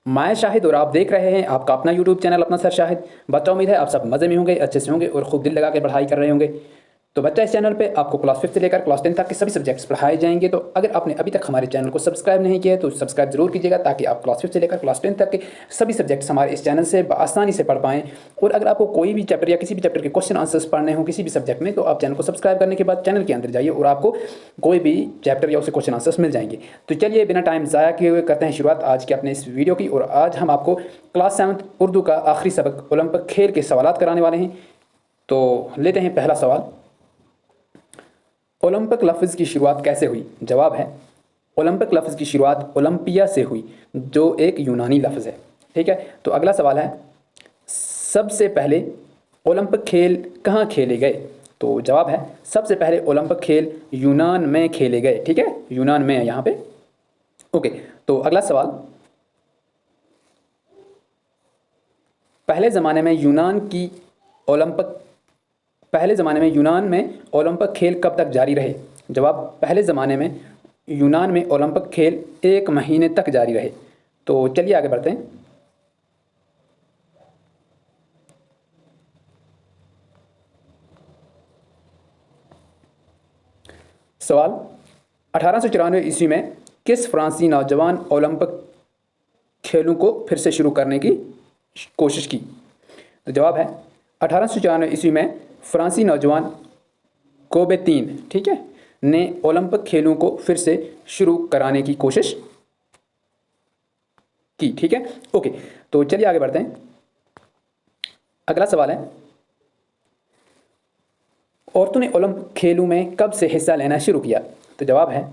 मैं शाहिद और आप देख रहे हैं आपका अपना यूट्यूब चैनल अपना सर शाहिद। बच्चा उम्मीद है आप सब मज़े में होंगे, अच्छे से होंगे और खूब दिल लगा के पढ़ाई कर रहे होंगे। तो बच्चा इस चैनल पे आपको क्लास 5 से लेकर क्लास 10 तक के सभी सब्जेक्ट्स पढ़ाए जाएंगे। तो अगर आपने अभी तक हमारे चैनल को सब्सक्राइब नहीं किया है तो सब्सक्राइब जरूर कीजिएगा, ताकि आप क्लास 5 से लेकर क्लास 10 तक के सभी सब्जेक्ट्स हमारे इस चैनल से आसानी से पढ़ पाएँ। और अगर आपको कोई भी चैप्टर या किसी भी चैप्टर के क्वेश्चन आंसर्स पढ़ने हो किसी भी सब्जेक्ट में, तो आप चैनल को सब्सक्राइब करने के बाद चैनल के अंदर जाइए और आपको कोई भी चैप्टर या उसके क्वेश्चन आंसर्स मिल जाएंगे। तो चलिए बिना टाइम ज़ाया किए हुए करते हैं शुरुआत आज के अपने इस वीडियो की। और आज हम आपको क्लास 7 उर्दू का आखिरी सबक ओलंपिक खेल के सवालात कराने वाले हैं। तो लेते हैं पहला सवाल, ओलंपिक लफ्ज़ की शुरुआत कैसे हुई? जवाब है ओलंपिक लफ्ज़ की शुरुआत ओलंपिया से हुई, जो एक यूनानी लफ्ज़ है। ठीक है, तो अगला सवाल है, सबसे पहले ओलंपिक खेल कहाँ खेले गए? तो जवाब है सबसे पहले ओलंपिक खेल यूनान में खेले गए। ठीक है, यूनान में है यहाँ पे। ओके, तो अगला सवाल, पहले ज़माने में यूनान में ओलंपिक खेल कब तक जारी रहे? जवाब, पहले ज़माने में यूनान में ओलंपिक खेल 1 महीने तक जारी रहे। तो चलिए आगे बढ़ते हैं। सवाल, 1894 ईस्वी में किस फ्रांसीसी नौजवान ओलंपिक खेलों को फिर से शुरू करने की कोशिश की? तो जवाब है 1894 ईस्वी में फ्रांसीसी नौजवान कोबेतीन, ठीक है, ने ओलंपिक खेलों को फिर से शुरू कराने की कोशिश की। ठीक है, ओके, तो चलिए आगे बढ़ते हैं। अगला सवाल है, औरतों ने ओलंपिक खेलों में कब से हिस्सा लेना शुरू किया? तो जवाब है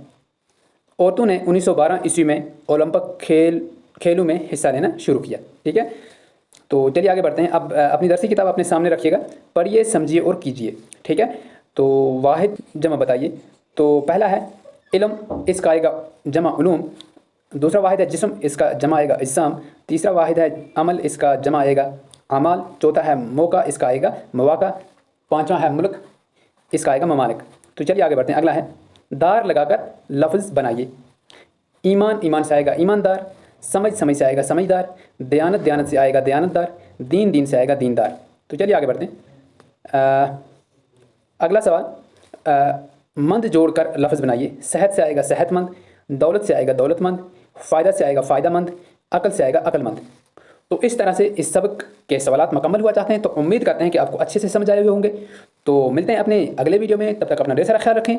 औरतों ने 1912 ईस्वी में ओलंपिक खेलों में हिस्सा लेना शुरू किया। ठीक है, तो चलिए आगे बढ़ते हैं। अब अपनी दरसी किताब अपने सामने रखिएगा, पढ़िए, समझिए और कीजिए। ठीक है, तो वाहिद जमा बताइए। तो पहला है इल्म, इसका आएगा जमा उलूम। दूसरा वाहिद है जिस्म, इसका जमा आएगा इज्साम। तीसरा वाहिद है अमल, इसका जमा आएगा अमाल। चौथा है मौका, इसका आएगा मवाका। पाँचवा है मुल्क, इसका आएगा ममालिक। तो चलिए आगे बढ़ते हैं। अगला है दार लगाकर लफ्ज़ बनाइए। ईमान, ईमान से आएगा ईमानदार। समझ, समझ से आएगा समझदार। दयानत, दयानत से आएगा दयानतदार। दीन, दीन से आएगा दीनदार। तो चलिए आगे बढ़ते हैं। अगला सवाल, मंद जोड़कर लफ्ज़ बनाइए। सेहत से आएगा सेहतमंद। दौलत से आएगा दौलतमंद। फ़ायदा से आएगा फ़ायदामंद। अकल से आएगा अकलमंद। तो इस तरह से इस सबक के सवालात मुकम्मल हुआ चाहते हैं। तो उम्मीद करते हैं कि आपको अच्छे से समझ आए हुए होंगे। तो मिलते हैं अपने अगले वीडियो में, तब तक अपना ढेर सारा ख्याल रखें।